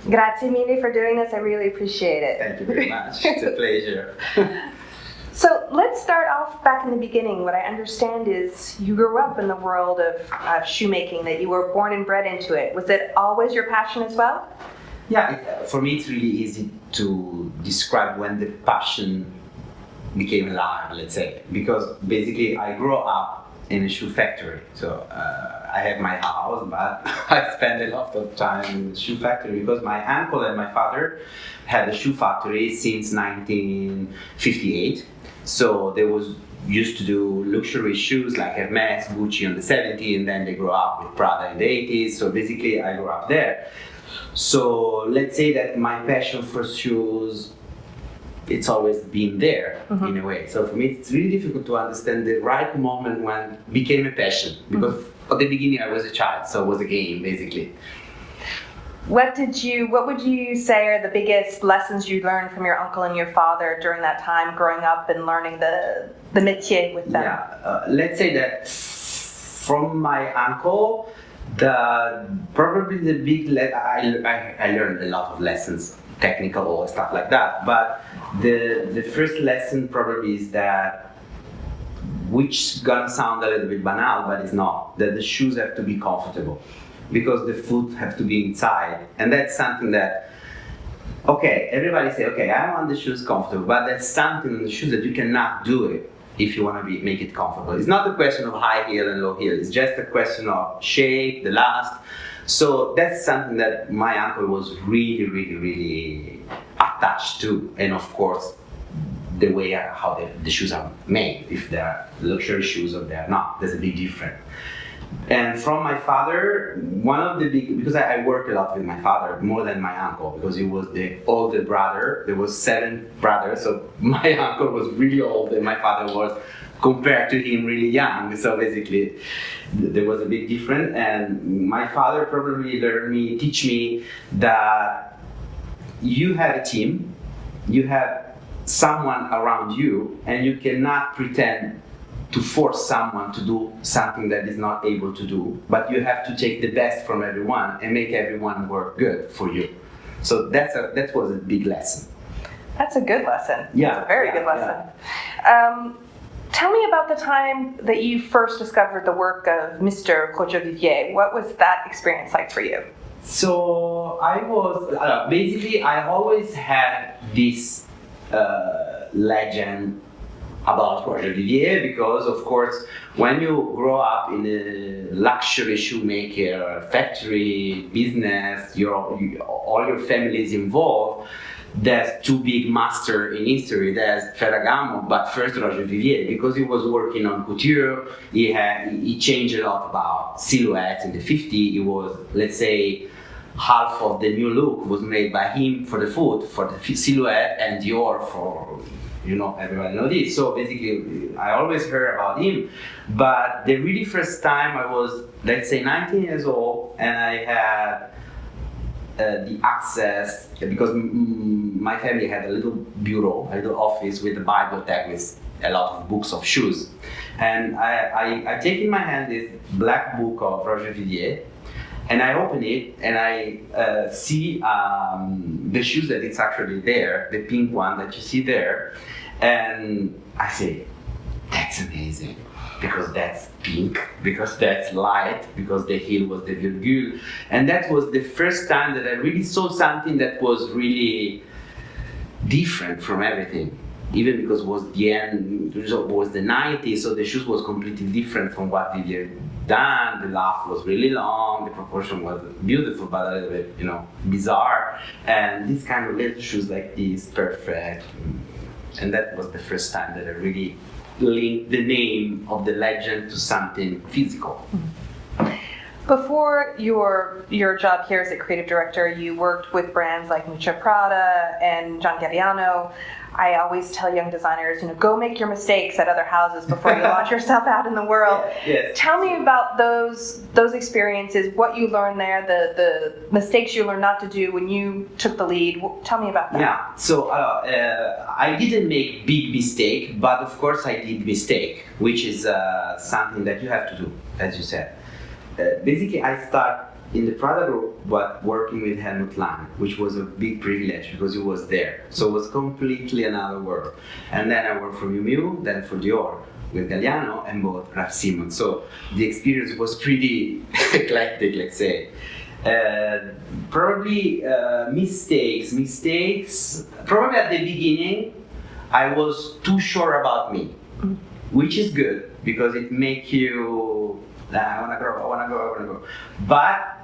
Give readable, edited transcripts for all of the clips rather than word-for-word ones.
Grazie mille for doing this. I really appreciate it. Thank you very much. It's a pleasure. So let's start off back in the beginning. What I understand is you grew up in the world of shoemaking, that you were born and bred into it. Was it always your passion as well? Yeah, for me it's really easy to describe when the passion became alive, let's say, because basically I grew up in a shoe factory. So I have my house, but I spend a lot of time in the shoe factory because my uncle and my father had a shoe factory since 1958. So they was used to do luxury shoes like Hermes, Gucci in the 70s, and then they grew up with Prada in the 80s. So basically I grew up there. So let's say that my passion for shoes, it's always been there in a way. So for me, it's really difficult to understand the right moment when it became a passion, because at the beginning I was a child, so it was a game basically. What would you say are the biggest lessons you learned from your uncle and your father during that time, growing up and learning the métier with them? Yeah, let's say that from my uncle, probably the big I learned a lot of lessons, technical or stuff like that. But the first lesson probably is that, which is gonna sound a little bit banal, but it's not, that the shoes have to be comfortable, because the foot have to be inside. And that's something that, okay, everybody say, okay, I want the shoes comfortable, but that's something in the shoes that you cannot do it if you want to make it comfortable. It's not a question of high heel and low heel, it's just a question of shape, the last. So that's something that my uncle was really, really, really attached to. And of course, the way how the shoes are made, if they're luxury shoes or they're not, there's a big difference. And from my father, one of the big, because I work a lot with my father, more than my uncle, because he was the older brother. There was 7 brothers, so my uncle was really old and my father was, compared to him, really young. So basically, there was a big difference. And my father probably teach me that you have a team, you have someone around you, and you cannot pretend to force someone to do something that is not able to do, but you have to take the best from everyone and make everyone work good for you. So that was a big lesson. That's a good lesson. Yeah, that's a very good lesson. Yeah. Tell me about the time that you first discovered the work of Mr. Roger Vivier. What was that experience like for you? So I was, basically I always had this legend about Roger Vivier, because of course when you grow up in a luxury shoemaker factory business, all your family is involved. There's 2 big masters in history. There's Ferragamo, but first Roger Vivier, because he was working on couture. He changed a lot about silhouettes in the 50s. It was, let's say, half of the new look was made by him for the foot, for the silhouette, and Dior for, everybody knows this. So basically, I always heard about him. But the really first time I was, let's say, 19 years old, and I had the access, because my family had a little bureau, a little office with a bibliothèque with a lot of books of shoes. And I take in my hand this black book of Roger Vivier, and I open it and I see the shoes that it's actually there, the pink one that you see there, and I say, that's amazing, because that's pink, because that's light, because the heel was the virgule. And that was the first time that I really saw something that was really different from everything. Even because it was the end, it was the 90s, so the shoes was completely different from what Vivier done. The laugh was really long, the proportion was beautiful, but a little bit, bizarre. And these kind of little shoes like this, perfect. And that was the first time that I really link the name of the legend to something physical. Before your job here as a creative director, you worked with brands like Miuccia Prada and John Galliano. I always tell young designers, go make your mistakes at other houses before you launch yourself out in the world. Yes. Tell me about those experiences, what you learned there, the mistakes you learned not to do when you took the lead. Tell me about that. Yeah, so I didn't make big mistake, but of course I did mistake, which is something that you have to do, as you said. Basically, I start in the product group, but working with Helmut Lang, which was a big privilege because he was there. So it was completely another world. And then I worked for Miu Miu, then for Dior with Galliano, and both Raf Simons. So the experience was pretty eclectic, let's say. Probably mistakes. Probably at the beginning, I was too sure about me, which is good because it makes you, I wanna go. But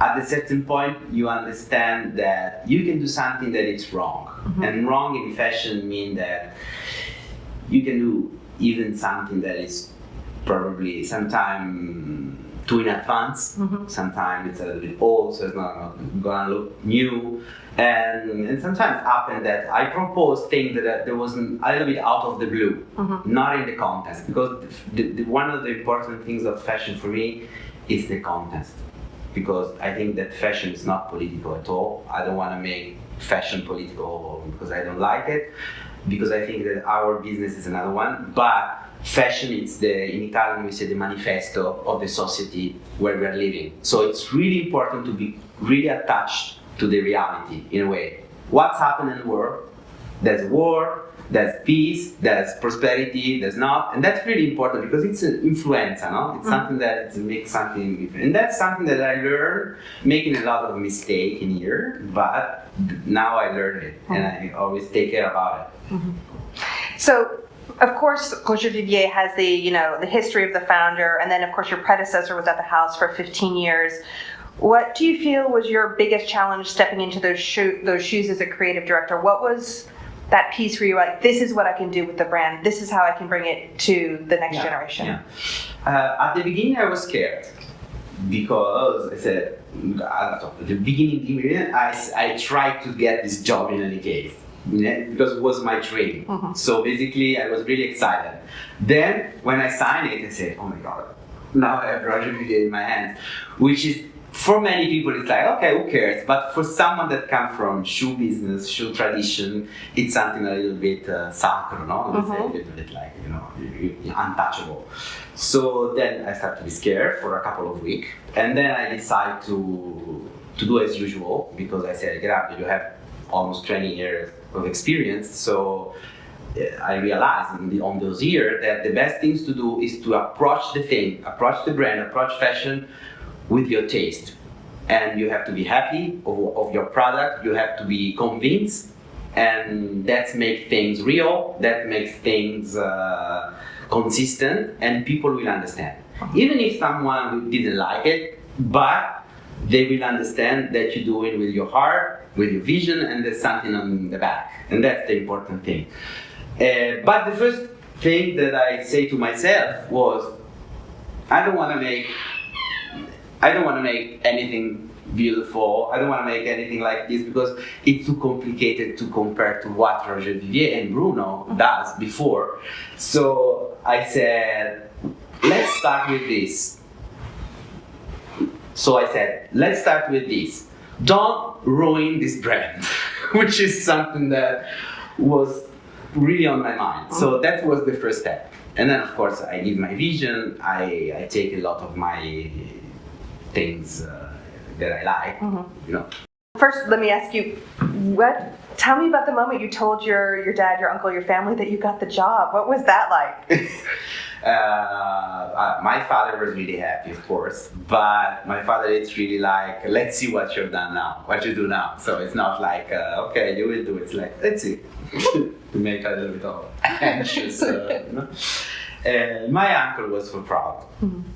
at a certain point, you understand that you can do something that is wrong. And wrong in fashion means that you can do even something that is probably sometimes too in advance, sometimes it's a little bit old, so it's not gonna look new. And sometimes it happened that I proposed things that there was a little bit out of the blue, not in the context, because one of the important things of fashion for me is the context. Because I think that fashion is not political at all. I don't want to make fashion political because I don't like it, because I think that our business is another one. But fashion is in Italian we say the manifesto of the society where we are living. So it's really important to be really attached to the reality in a way. What's happening in the world? There's war, there's peace, there's prosperity, there's not, and that's really important because it's an influenza, no? It's something that makes something different. And that's something that I learned, making a lot of mistakes in here, but now I learned it and I always take care about it. So, of course, Roger Vivier has the history of the founder, and then of course your predecessor was at the house for 15 years. What do you feel was your biggest challenge stepping into those shoes as a creative director? What was that piece where you were like, this is what I can do with the brand, this is how I can bring it to the next generation? At the beginning I was scared because I said, at the beginning I tried to get this job in any case, because it was my dream. So basically I was really excited. Then when I signed it I said, oh my god, now I have Roger Vivier in my hands, which is, for many people it's like, okay, who cares? But for someone that comes from shoe business, shoe tradition, it's something a little bit sacred, no? Let's say a little bit like, untouchable. So then I started to be scared for a couple of weeks, and then I decided to do as usual, because I said, Gherardo, you have almost 20 years of experience, so I realized on those years that the best things to do is to approach the brand, approach fashion with your taste, and you have to be happy of your product. You have to be convinced, and that makes things real. That makes things consistent, and people will understand. Even if someone didn't like it, but they will understand that you do it with your heart, with your vision, and there's something on the back, and that's the important thing. But the first thing that I say to myself was, I don't want to make anything beautiful. I don't want to make anything like this because it's too complicated to compare to what Roger Vivier and Bruno does before. So I said, let's start with this. Don't ruin this brand, which is something that was really on my mind. So that was the first step. And then of course I give my vision, I take a lot of my things that I like, First, let me ask you, tell me about the moment you told your dad, your uncle, your family that you got the job. What was that like? My father was really happy, of course, but my father is really like, let's see what you do now. So it's not like, okay, you will do it. It's like, let's see, to make a little bit of anxious, my uncle was so proud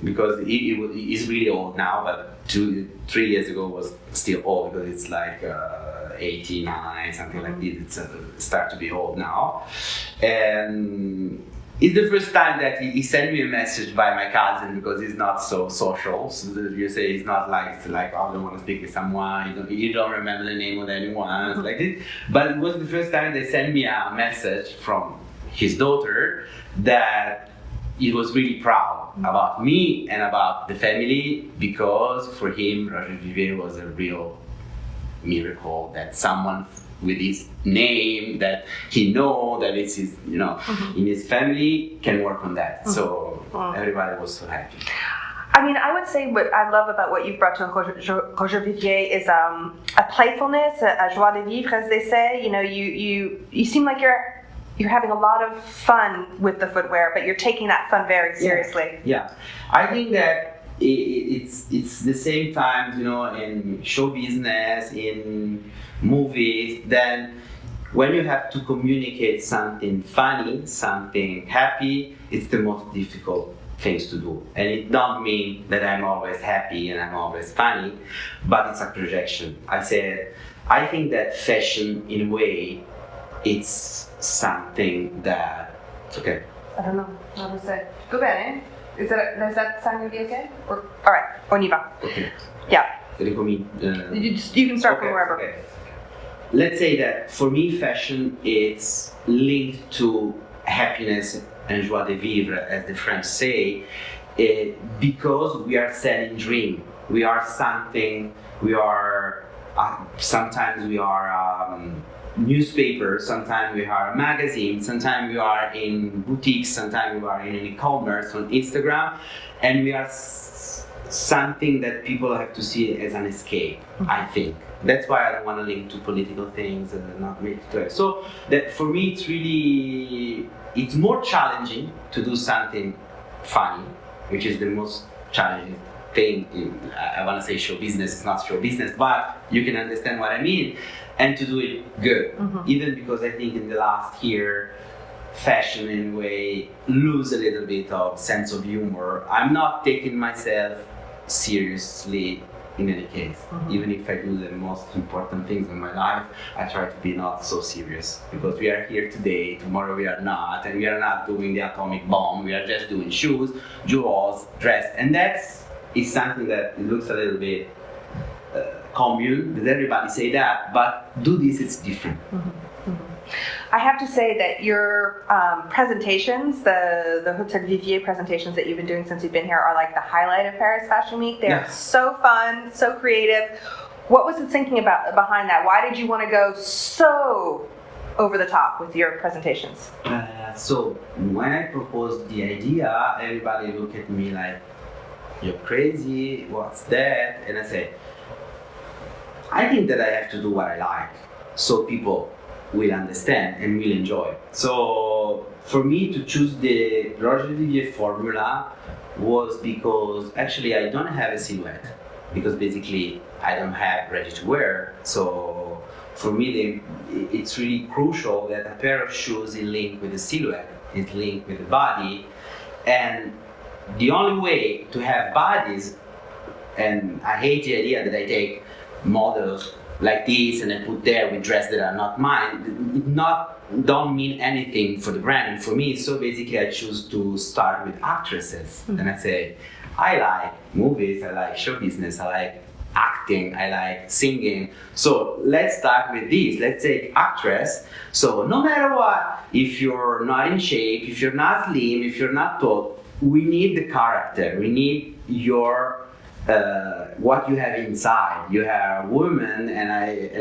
because he's really old now, but 3 years ago was still old because it's like 89, something like this. It's start to be old now. And it's the first time that he sent me a message by my cousin because he's not so social. So you say he's not like, oh, I don't want to speak with someone, you don't remember the name of anyone, it's like this. But it was the first time they sent me a message from his daughter that he was really proud about me and about the family, because for him, Roger Vivier was a real miracle that someone with his name that he know that it's his, in his family can work on that. So everybody was so happy. I mean, I would say what I love about what you've brought to Roger Vivier is a playfulness, a joie de vivre, as they say. You know, you seem like you're having a lot of fun with the footwear, but you're taking that fun very seriously. Yeah. I think that it's the same time, you know, in show business, in movies, then when you have to communicate something funny, something happy, it's the most difficult things to do. And it don't mean that I'm always happy and I'm always funny, but it's a projection. I think that fashion, in a way, it's something that, okay. I don't know how to say. Go bene. Does that sound gonna be okay? All right, on y va. Okay. Yeah. You You can start from wherever. Okay. Let's say that for me, fashion is linked to happiness and joie de vivre, as the French say, because we are selling dream. We are something. We are sometimes we are newspaper. Sometimes we are a magazine. Sometimes we are in boutiques. Sometimes we are in e-commerce on Instagram, and we are something that people have to see as an escape. I think. That's why I don't want to link to political things and not make it to it. So that for me, it's more challenging to do something funny, which is the most challenging thing in, I want to say show business, it's not show business, but you can understand what I mean, and to do it good. Even because I think in the last year, fashion in a way lose a little bit of sense of humor. I'm not taking myself seriously in any case. Even if I do the most important things in my life, I try to be not so serious, because we are here today, tomorrow we are not, and we are not doing the atomic bomb, we are just doing shoes, jewels, dress, and is something that looks a little bit commune, because everybody say that, but do this, it's different. I have to say that your presentations, the Hotel Vivier presentations that you've been doing since you've been here, are like the highlight of Paris Fashion Week. They're so fun, so creative. What was the thinking behind that? Why did you want to go so over the top with your presentations? So when I proposed the idea, everybody looked at me like, "You're crazy, what's that?" And I said, I think that I have to do what I like, so people will understand and will enjoy. So for me to choose the Roger Vivier formula was because actually I don't have a silhouette, because basically I don't have ready to wear. So for me it's really crucial that a pair of shoes is linked with the silhouette, is linked with the body, and the only way to have bodies, and I hate the idea that I take models like this and I put there with dress that are not mine, don't mean anything for the brand and for me. So basically I choose to start with actresses. And I say, I like movies, I like show business, I like acting, I like singing. So let's start with this. Let's take actress. So no matter what, if you're not in shape, if you're not slim, if you're not tall, we need the character. We need your what you have inside. You are a woman, and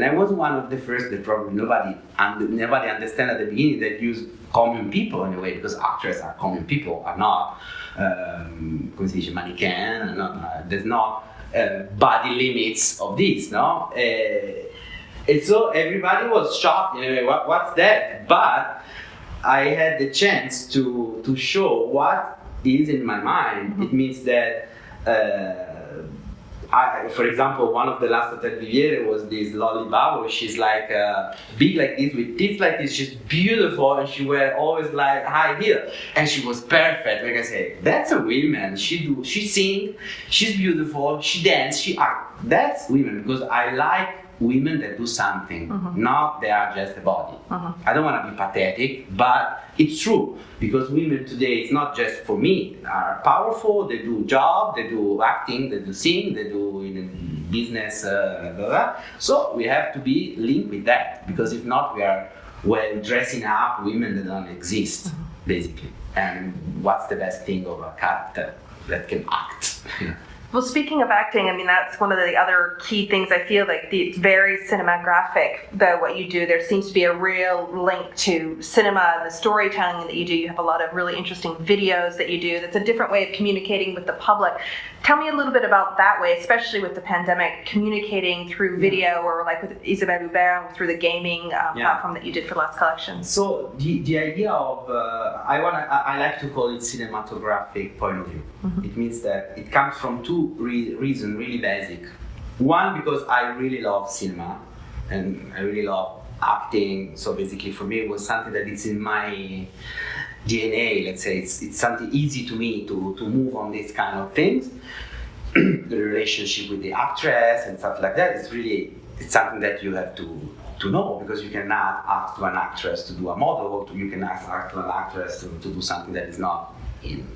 I was one of the first that probably nobody understand at the beginning that use common people in a way, because actors are common people, are not come si dice mannequin, there's not body limits of this, no? And so everybody was shocked in a way, what's that? But I had the chance to show what is in my mind. It means that for example, one of the last Hotel Vivier was this Lolly Babo. She's like big like this, with teeth like this. She's beautiful, and she wear always like high heel, and she was perfect. Like I say, that's a woman. She sing, she's beautiful, she dance, she act. That's women, because I like women that do something, not they are just a body. I don't want to be pathetic, but it's true, because women today, it's not just for me, are powerful, they do job, they do acting, they do sing, they do in business, blah, blah. So we have to be linked with that, because if not, we are dressing up women that don't exist, basically. And what's the best thing of a character that can act? Well, speaking of acting, I mean, that's one of the other key things. I feel like it's very cinematographic, what you do. There seems to be a real link to cinema and the storytelling that you do. You have a lot of really interesting videos that you do. That's a different way of communicating with the public. Tell me a little bit about that way, especially with the pandemic, communicating through video or like with Isabelle Hubert through the gaming platform that you did for the last collection. So the idea of I like to call it cinematographic point of view. It means that it comes from two reasons, really basic. One, because I really love cinema and I really love acting. So basically, for me, it was something that it's in my DNA. Let's say it's something easy to me to move on these kind of things. The relationship with the actress and stuff like that. It's something that you have to know, because you cannot ask to an actress to do a model. You can ask to an actress to do something that is not in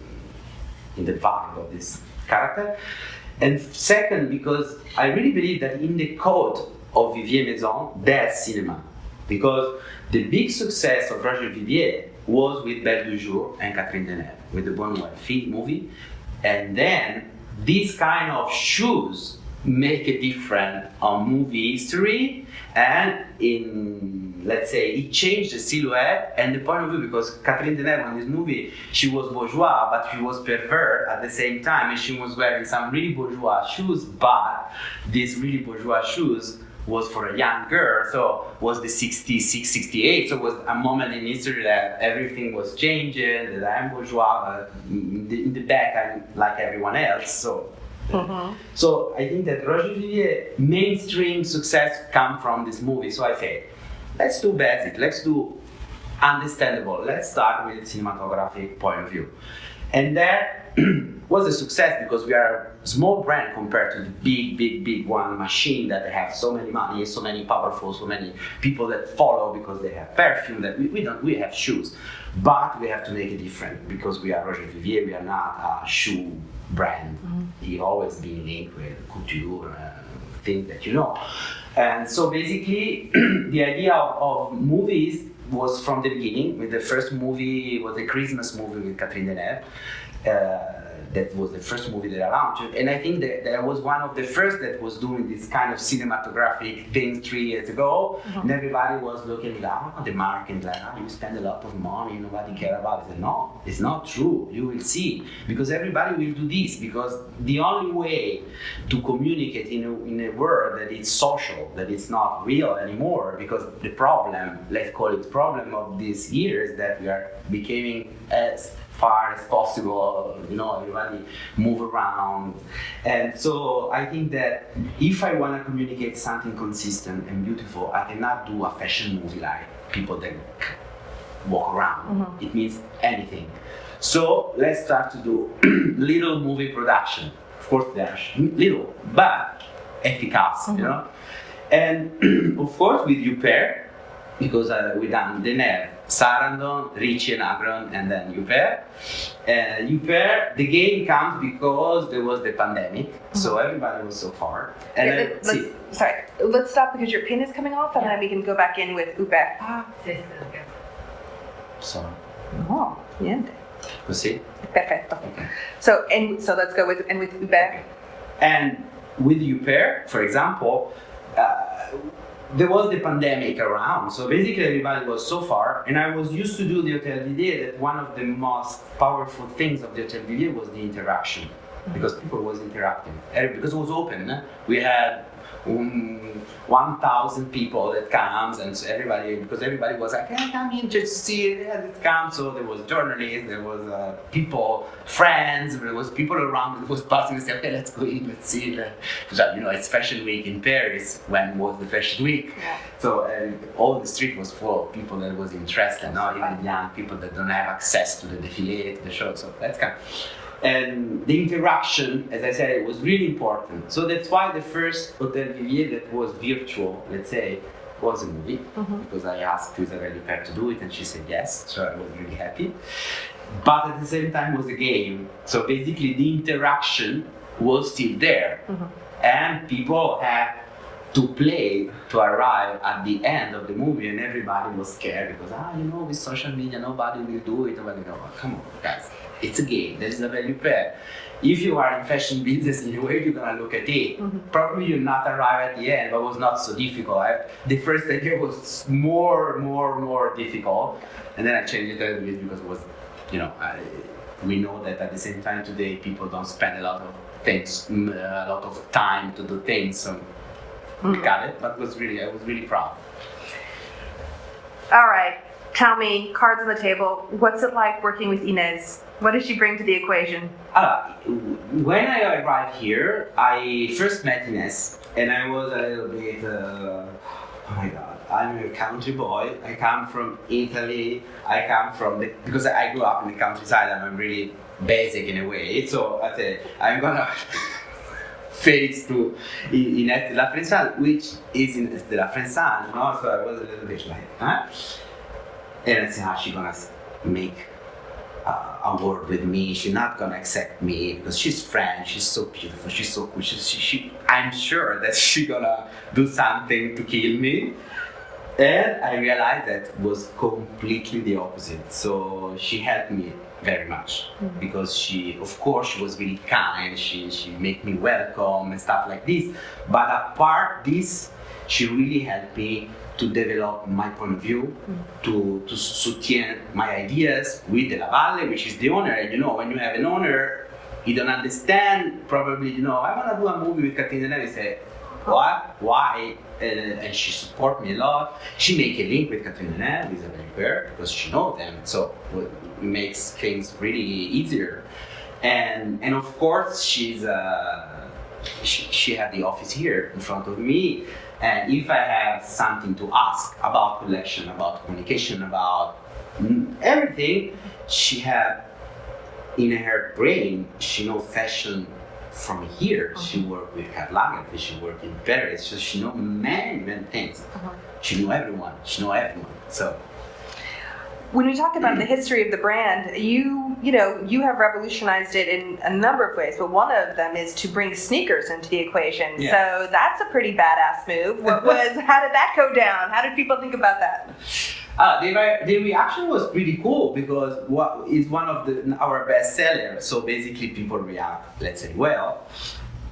the vibe of this character. And second, because I really believe that in the code of Vivier Maison, there's cinema. Because the big success of Roger Vivier was with Belle du Jour and Catherine Deneuve, with the Bonne Fille movie. And then these kind of shoes make a difference on movie history, and let's say, it changed the silhouette and the point of view, because Catherine Deneuve in this movie, she was bourgeois, but she was pervert at the same time, and she was wearing some really bourgeois shoes, but these really bourgeois shoes was for a young girl, so was the 66, 68, so it was a moment in history that everything was changing, that I'm bourgeois, in the back I'm like everyone else, so. So I think that Roger Vivier mainstream success come from this movie. So I say, let's do basic, let's do understandable. Let's start with cinematographic point of view. And that was a success because we are a small brand compared to the big one machine that have so many money, so many powerful, so many people that follow because they have perfume, that we have shoes. But we have to make it different because we are Roger Vivier, we are not a shoe brand. He always been linked with couture, things that you know. And so basically, the idea of movies was from the beginning. With the first movie was a Christmas movie with Catherine Deneuve. That was the first movie that I launched, and I think that was one of the first that was doing this kind of cinematographic thing 3 years ago. And everybody was looking down at the market, like, you spend a lot of money, nobody cares about it. I said, no, it's not true. You will see, because everybody will do this, because the only way to communicate in a world that is social, that it's not real anymore, because the problem, let's call it problem of these years, that we are becoming as far as possible, everybody move around. And so I think that if I want to communicate something consistent and beautiful, I cannot do a fashion movie like people that walk around. It means anything. So let's start to do little movie production. Of course, they're little, but efficace, And of course, with Hubert, because we done Deneuve, Sarandon, Ricci and Agron, and then Hubert. Hubert, the game comes because there was the pandemic, so everybody was so far. And let's stop because your pin is coming off, and then we can go back in with Hubert. So. Oh, niente. Così? Perfetto. Okay. So let's go with Hubert. And with Hubert, for example, there was the pandemic around, so basically everybody was so far, and I was used to do the Hotel Vivier, that one of the most powerful things of the Hotel Vivier was the interaction, because people was interacting, because it was open. We had 1,000 people that comes, and so everybody was like, hey, come in just to see it, it comes. So there was journalists, there was people, friends, there was people around that was passing and say, okay, let's go in, let's see. It's Fashion Week in Paris. When was the Fashion Week? Yeah. So all the street was full of people that was interested, even young people that don't have access to the défilé, to the show. So that's kind of. And the interaction, as I said, it was really important. So that's why the first Hotel Vivier that was virtual, let's say, was a movie. Because I asked Isabelle Hubert to do it and she said yes, so I was really happy. But at the same time was a game. So basically the interaction was still there. And people had to play to arrive at the end of the movie, and everybody was scared because, with social media, nobody will do it. Come on, guys. It's a game. There is a value pair. If you are in fashion business, in a way you're gonna look at it. Probably you'll not arrive at the end, but it was not so difficult. The first idea was more difficult, and then I changed it a little bit because it was, we know that at the same time today people don't spend a lot of things, a lot of time to do things. So we got it, but I was really proud. All right, tell me, cards on the table, what's it like working with Inez? What does she bring to the equation? When I arrived here, I first met Inez, and I was a little bit, oh my God, I'm a country boy. I come from Italy. Because I grew up in the countryside, I'm really basic in a way. So I said, I'm gonna face to Inez de la Frençale, which is Inez de la Frençale, you know? So I was a little bit like, huh? And I said, how she gonna make a word with me? She's not gonna accept me because she's French. She's so beautiful. She's so cool. I'm sure that she's gonna do something to kill me. And I realized that was completely the opposite. So she helped me very much because she was really kind. She made me welcome and stuff like this. But apart this, she really helped me to develop my point of view, to soutien my ideas with De La Valle, which is the owner. And you know, when you have an owner, you don't understand, probably, you know, I want to do a movie with Katrina Deneuve. You say, what? Why? And she support me a lot. She make a link with Katrina Deneuve, with Isabelle Huppert, because she knows them. So it makes things really easier. And of course, she had the office here in front of me. And if I have something to ask about collection, about communication, about everything, she had in her brain, she knows fashion from here. She worked with Karl Lagerfeld, she worked in Paris, so she knows many things. She knew everyone, so. When we talk about the history of the brand, you have revolutionized it in a number of ways, but one of them is to bring sneakers into the equation. Yeah. So that's a pretty badass move. How did that go down? How did people think about that? The reaction was pretty cool because it's one of our best sellers. So basically people react, let's say, well,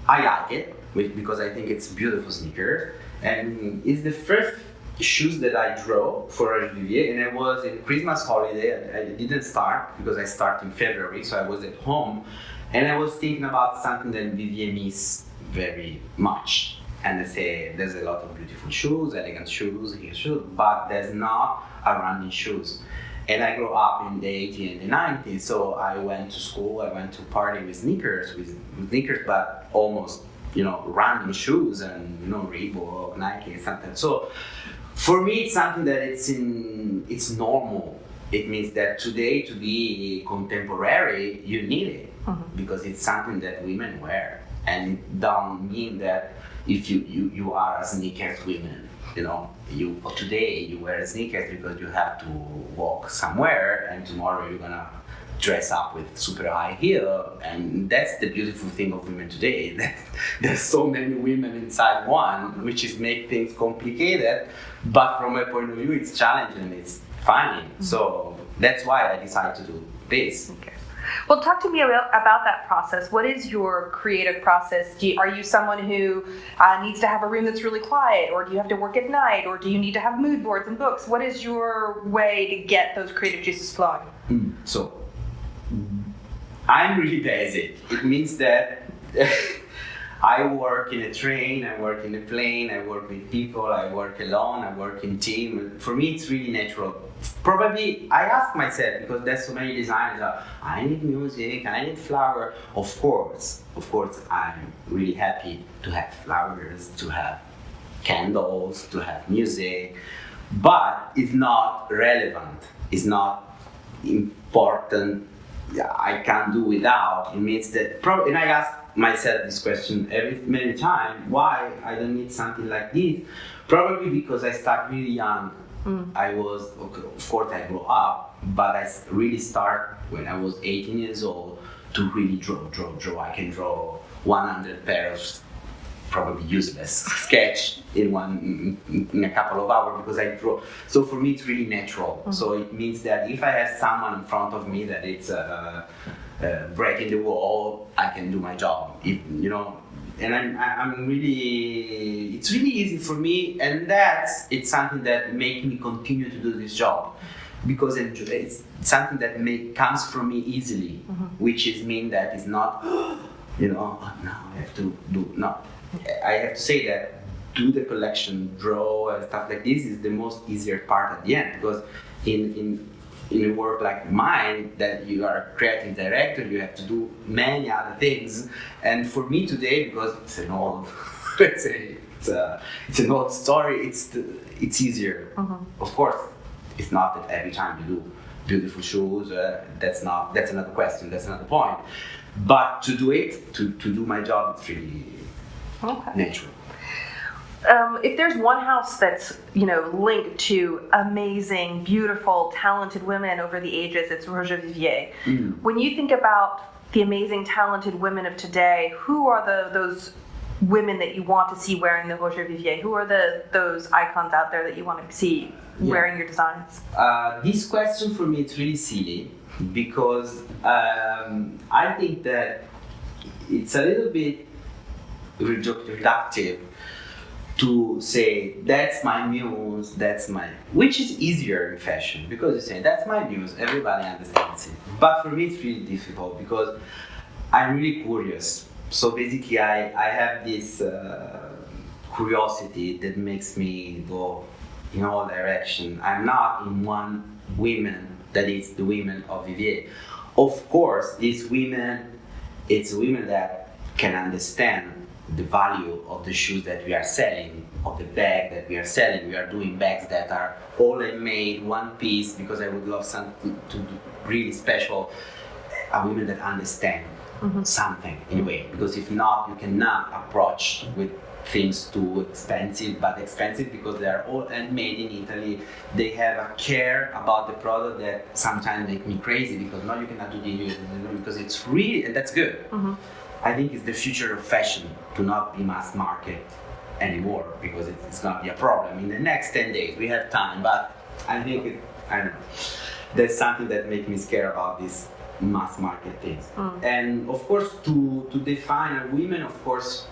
I like it because I think it's a beautiful sneaker. And it's the first shoes that I draw for Roger Vivier, and I was in Christmas holiday. I didn't start because I start in February, so I was at home, and I was thinking about something that Vivier miss very much. And I say, there's a lot of beautiful shoes, elegant shoes, here shoes, but there's not a running shoes. And I grew up in the 80s and the 90s, so I went to school, I went to party with sneakers, but almost, running shoes and, Reebok, Nike, something. So for me, it's something that it's normal. It means that today, to be contemporary, you need it because it's something that women wear. And it don't mean that if you are a sneakers woman, today you wear sneakers because you have to walk somewhere, and tomorrow you're gonna dress up with super high heel. And that's the beautiful thing of women today. That there's so many women inside one, which is make things complicated. But from my point of view, it's challenging, it's funny. So that's why I decided to do this. Okay. Well, talk to me about that process. What is your creative process? Are you someone who needs to have a room that's really quiet, or do you have to work at night, or do you need to have mood boards and books? What is your way to get those creative juices flowing? So, I'm really basic. It means that I work in a train, I work in a plane, I work with people, I work alone, I work in team. For me, it's really natural. Probably, I ask myself, because there's so many designers, I need music, I need flower. Of course, I'm really happy to have flowers, to have candles, to have music, but it's not relevant, it's not important. I can't do without. It means that, and I ask myself this question many times, why I don't need something like this? Probably because I start really young. I was, of course I grew up, but I really start when I was 18 years old to really draw. I can draw 100 pairs, probably useless sketch in a couple of hours because I draw. So for me it's really natural. So it means that if I have someone in front of me that it's breaking the wall, I can do my job. And I'm really, it's really easy for me, and it's something that makes me continue to do this job, because it's something that comes from me easily, which is mean that it's not, oh, now I have to do, no. I have to say that do the collection, draw, and stuff like this is the most easier part at the end, because in a work like mine, that you are a creative director, you have to do many other things. And for me today, because it's an old, let's say, it's an old story, it's easier. Of course, it's not that every time you do beautiful shoes, that's another question, that's another point. But to do it, to do my job, it's really natural. If there's one house that's linked to amazing, beautiful, talented women over the ages, it's Roger Vivier. When you think about the amazing, talented women of today, who are those women that you want to see wearing the Roger Vivier? Who are those icons out there that you want to see wearing your designs? This question for me is really silly, because I think that it's a little bit reductive to say that's my muse, which is easier in fashion, because you say that's my muse, everybody understands it. But for me it's really difficult, because I'm really curious. So basically I have this curiosity that makes me go in all directions. I'm not in one women that is the women of Vivier. Of course, these women, it's women that can understand the value of the shoes that we are selling, of the bag that we are selling. We are doing bags that are all made, one piece, because I would love something to do really special. A women that understand something in a way, because if not, you cannot approach with things too expensive, but expensive because they are all handmade in Italy. They have a care about the product that sometimes make me crazy, because now you cannot do the because it's really, and that's good. I think it's the future of fashion to not be mass market anymore, because it's going to be a problem. In the next 10 days, we have time, but I think I don't know. There's something that makes me scared about these mass market things. And of course, to define a woman, of course,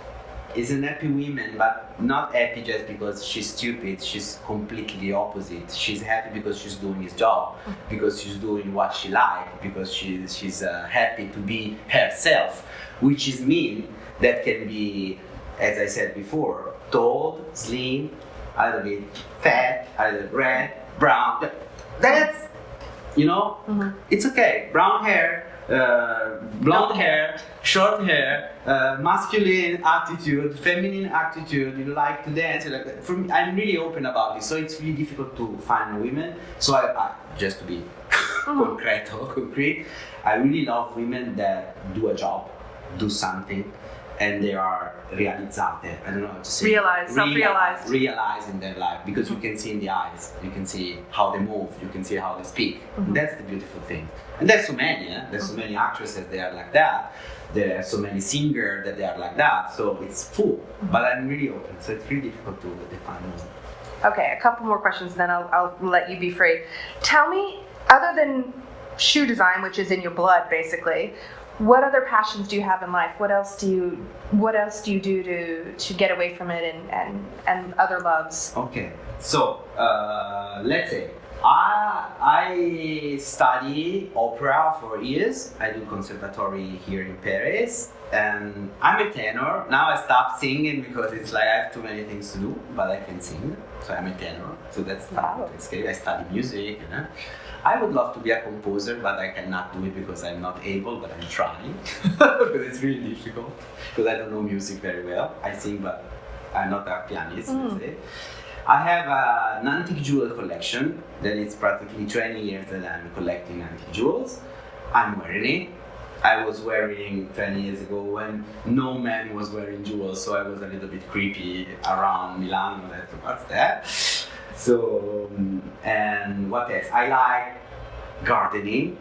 is an happy woman, but not happy just because she's stupid. She's completely the opposite. She's happy because she's doing his job, because she's doing what she likes, because she's happy to be herself, which is mean that can be, as I said before, tall, slim, a little bit fat, a little red, brown. That's, it's okay. Brown hair, blonde hair, short hair, masculine attitude, feminine attitude, you like to dance. For me, I'm really open about this, so it's really difficult to find women. So I just to be concrete, I really love women that do a job, do something, and they are realizzate. I don't know how to say. Self-realized. Realize in their life, because you can see in the eyes, you can see how they move, you can see how they speak. That's the beautiful thing. And there's so many, there's so many actresses that are like that. There are so many singers that they are like that. So it's full, but I'm really open. So it's really difficult to define them. Okay, a couple more questions, then I'll let you be free. Tell me, other than shoe design, which is in your blood, basically, what other passions do you have in life? What else do you do to get away from it and other loves? Okay, so let's say I study opera for years. I do conservatory here in Paris, and I'm a tenor. Now I stopped singing because it's like I have too many things to do, but I can sing, so I'm a tenor. So that's fun. It's good. I study music. I would love to be a composer, but I cannot do it because I'm not able, but I'm trying. Because it's really difficult, because I don't know music very well. I sing, but I'm not a pianist, let's say. I have an antique jewel collection that is practically 20 years that I'm collecting antique jewels. I'm wearing it. I was wearing 20 years ago when no man was wearing jewels, so I was a little bit creepy around Milan. What's that? So, and what else? I like gardening.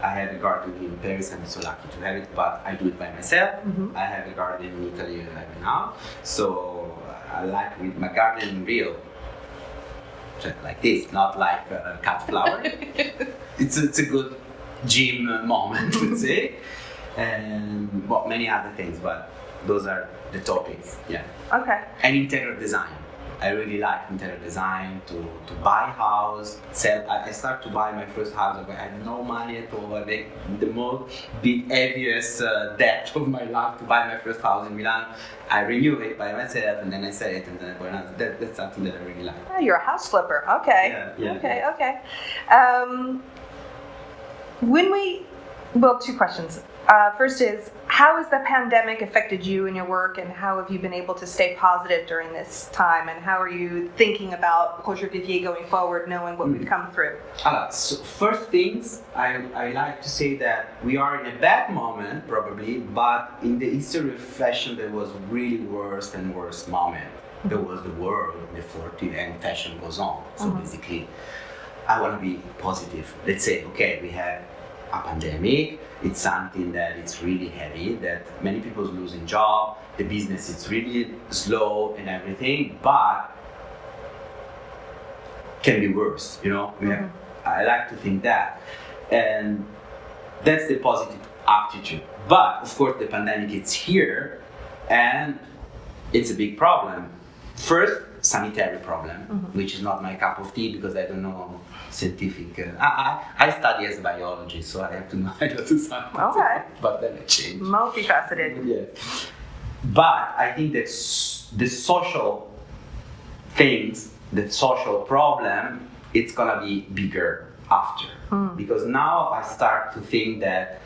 I have a garden in Paris. I'm so lucky to have it, but I do it by myself. I have a garden in Italy right now. So I like with my garden real, just like this, not like cut flower. It's a good gym moment, let's say, and many other things, but those are the topics. Yeah. Okay. And interior design. I really like interior design, to buy house, sell. I start to buy my first house. I had no money at all. I make the most big, heaviest debt of my life to buy my first house in Milan. I renew it by myself, and then I sell it, and then I buy another. That's something that I really like. Oh, you're a house flipper. Okay. Yeah. Okay. Two questions. First is, how has the pandemic affected you and your work, and how have you been able to stay positive during this time, and how are you thinking about Roger Vivier going forward, knowing what we've come through? So first things, I like to say that we are in a bad moment, probably, but in the history of fashion, there was really worse and worse moment. There was the world, the 40s, and fashion goes on. So basically, I want to be positive. Let's say, okay, we have a pandemic. It's something that it's really heavy, that many people losing job, the business is really slow and everything, but can be worse, you know? I like to think that. And that's the positive attitude. But of course the pandemic is here and it's a big problem. First, sanitary problem, which is not my cup of tea because I don't know scientific. I study as a biologist, so I have to know how to do something. Okay. But then I change. Multifaceted. Yeah. But I think that the social things, the social problem, it's gonna be bigger after. Because now I start to think that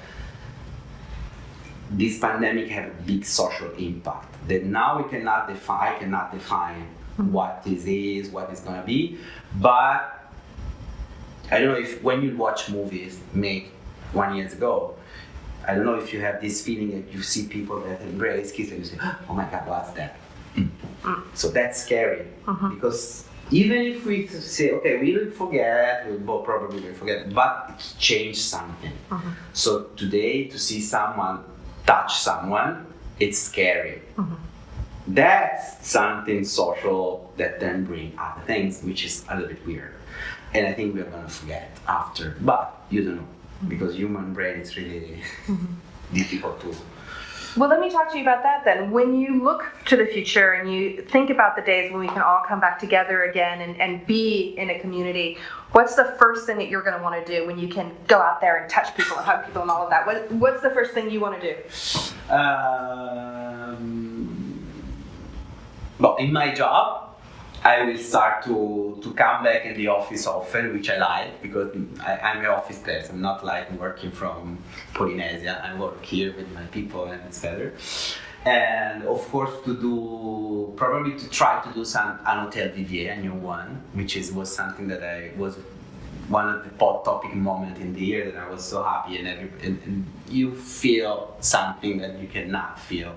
this pandemic have a big social impact. That now I cannot define what this is, what it's gonna be, but I don't know if when you watch movies made 1 year ago, I don't know if you have this feeling that you see people that embrace kids and you say, oh my God, what's that? So that's scary because even if we say, okay, we'll forget, we'll probably forget, but it's changed something. So today to see someone touch someone, it's scary. That's something social that then bring other things, which is a little bit weird. And I think we're gonna forget after, but you don't know, because human brain is really difficult to. Well, let me talk to you about that then. When you look to the future and you think about the days when we can all come back together again and be in a community, what's the first thing that you're going to want to do when you can go out there and touch people and hug people and all of that? What's the first thing you want to do? Well, in my job, I will start to come back in the office often, which I like because I'm an office person. I'm not like working from Polynesia. I work here with my people and it's better. And of course probably to try to do an Hotel Vivier, a new one, which was something that was one of the hot topic moment in the year that I was so happy and you feel something that you cannot feel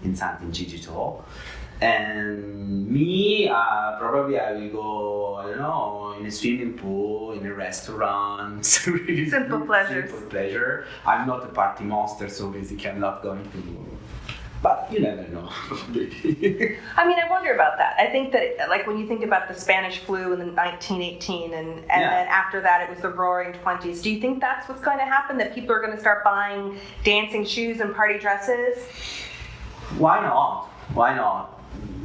in something digital. And me, probably I will go, I don't know, in a swimming pool, in a restaurant. Really simple pleasures. Simple pleasure. I'm not a party monster, so basically I'm not going to. But you never know. I mean, I wonder about that. I think that, like, when you think about the Spanish flu in 1918, and then after that it was the Roaring '20s. Do you think that's what's going to happen? That people are going to start buying dancing shoes and party dresses? Why not? Why not?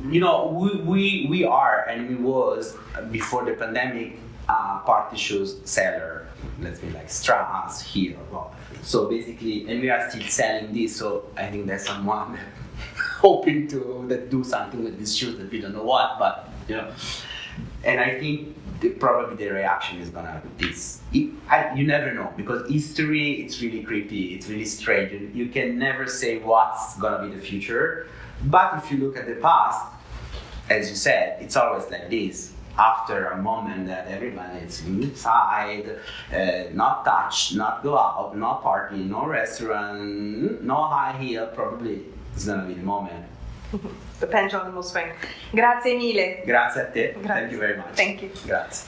You know, we are and we was before the pandemic party shoes seller. Let's be like Strass here. So basically, and we are still selling this. So I think there's someone hoping to do something with these shoes that we don't know what, but you know. And I think probably the reaction is gonna be this. You never know because history it's really creepy. It's really strange. You can never say what's gonna be the future. But if you look at the past, as you said, it's always like this. After a moment that everybody is inside, not touch, not go out, not party, no restaurant, no high heel, probably it's gonna be the moment. The pendulum will swing. Grazie mille. Grazie a te. Grazie. Thank you very much. Thank you. Grazie.